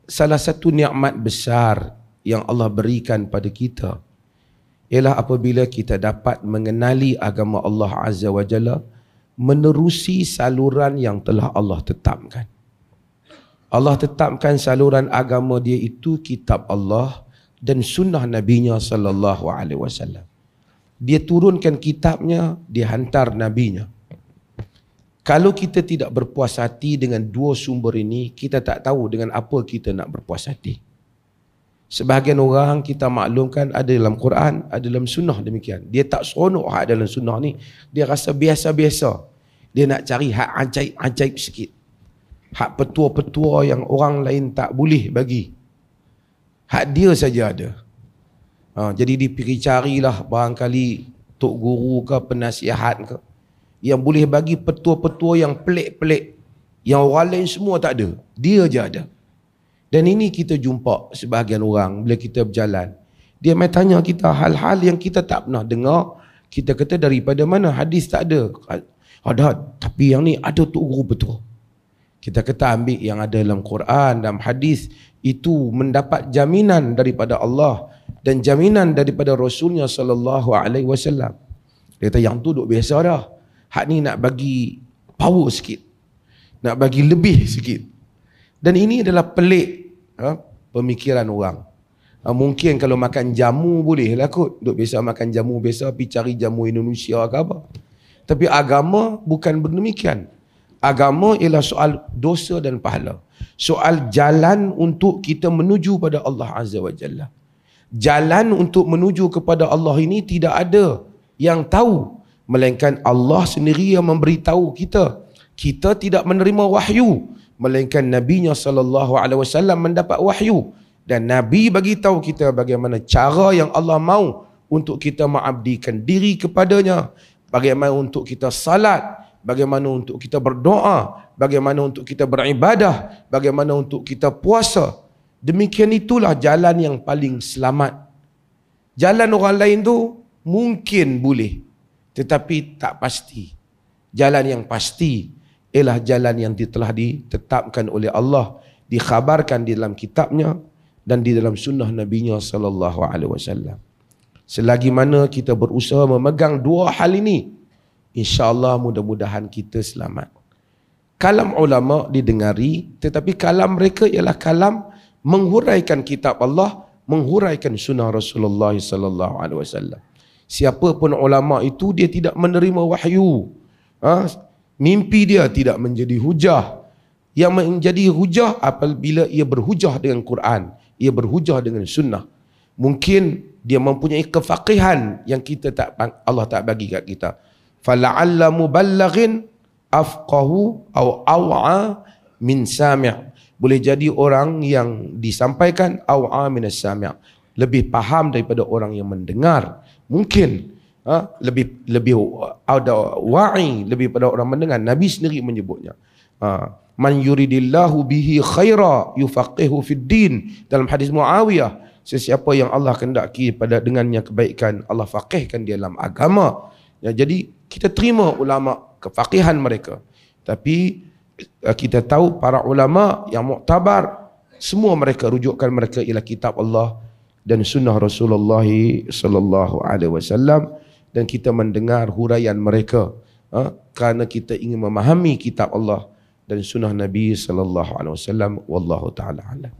salah satu nikmat besar yang Allah berikan pada kita ialah apabila kita dapat mengenali agama Allah Azza wa Jalla menerusi saluran yang telah Allah tetapkan. Allah tetapkan saluran agama dia itu kitab Allah dan sunnah Nabi-Nya sallallahu alaihi wasallam. Dia turunkan kitabnya, dia hantar Nabi-Nya. Kalau kita tidak berpuas hati dengan dua sumber ini, kita tak tahu dengan apa kita nak berpuas hati. Sebahagian orang kita maklumkan ada dalam Quran, ada dalam sunnah demikian. Dia tak seronok hak dalam sunnah ni. Dia rasa biasa-biasa. Dia nak cari hak ajaib-ajaib sikit. Hak petua-petua yang orang lain tak boleh bagi. Hak dia saja ada. Jadi dia pergi carilah barangkali tok guru ke penasihat ke yang boleh bagi petua-petua yang pelik-pelik. Yang orang lain semua tak ada. Dia je ada. Dan ini kita jumpa sebahagian orang bila kita berjalan. Dia mai tanya kita hal-hal yang kita tak pernah dengar. Kita kata daripada mana? Hadis tak ada. Ada, tapi yang ni ada tok guru betul. Kita kata ambil yang ada dalam Quran, dalam hadis, itu mendapat jaminan daripada Allah dan jaminan daripada Rasulnya sallallahu alaihi wasallam. Dia kata yang tu duk biasa dah. Hak ni nak bagi power sikit. Nak bagi lebih sikit. Dan ini adalah pelik pemikiran orang. Mungkin kalau makan jamu boleh lah kot. Duk biasa makan jamu biasa, pergi cari jamu Indonesia ke apa. Tapi agama bukan demikian. Agama ialah soal dosa dan pahala. Soal jalan untuk kita menuju pada Allah Azza wa Jalla. Jalan untuk menuju kepada Allah ini tidak ada yang tahu, melainkan Allah sendiri yang memberitahu kita. Kita tidak menerima wahyu, melainkan Nabi-Nya sallallahu alaihi wasallam mendapat wahyu. Dan Nabi bagi tahu kita bagaimana cara yang Allah mahu untuk kita mengabdikan diri kepadanya. Bagaimana untuk kita salat, bagaimana untuk kita berdoa, bagaimana untuk kita beribadah, bagaimana untuk kita puasa. Demikian itulah jalan yang paling selamat. Jalan orang lain tu mungkin boleh, tetapi tak pasti. Jalan yang pasti ialah jalan yang telah ditetapkan oleh Allah, dikhabarkan di dalam kitabnya dan di dalam sunnah Nabi-Nya sallallahu alaihi wasallam. Selagi mana kita berusaha memegang dua hal ini, insya-Allah mudah-mudahan kita selamat. Kalam ulama didengari, tetapi kalam mereka ialah kalam menghuraikan kitab Allah, menghuraikan sunnah Rasulullah sallallahu alaihi wasallam. Siapa pun ulama itu dia tidak menerima wahyu. Mimpi dia tidak menjadi hujah. Yang menjadi hujah apabila ia berhujah dengan Quran, ia berhujah dengan sunnah. Mungkin dia mempunyai kefaqihan yang Allah tak bagi kat kita. Fala'alla muballaghin afqahu aw aw'a min sami'. Boleh jadi orang yang disampaikan aw'a min as-sami', lebih faham daripada orang yang mendengar. Mungkin lebih ada wa'i lebih pada orang mendengar. Nabi sendiri menyebutnya. Man yuridillahu bihi khaira yufaqihu fid din. Dalam hadis Muawiyah, sesiapa yang Allah kehendaki pada dengannya kebaikan, Allah faqihkan dia dalam agama. Ya, jadi kita terima ulama kefaqihan mereka. Tapi kita tahu para ulama yang muktabar, semua mereka rujukan mereka ialah kitab Allah dan sunnah Rasulullah sallallahu alaihi wasallam, dan kita mendengar huraian mereka kerana kita ingin memahami kitab Allah dan sunnah Nabi sallallahu alaihi wasallam. Wallahu taala alam.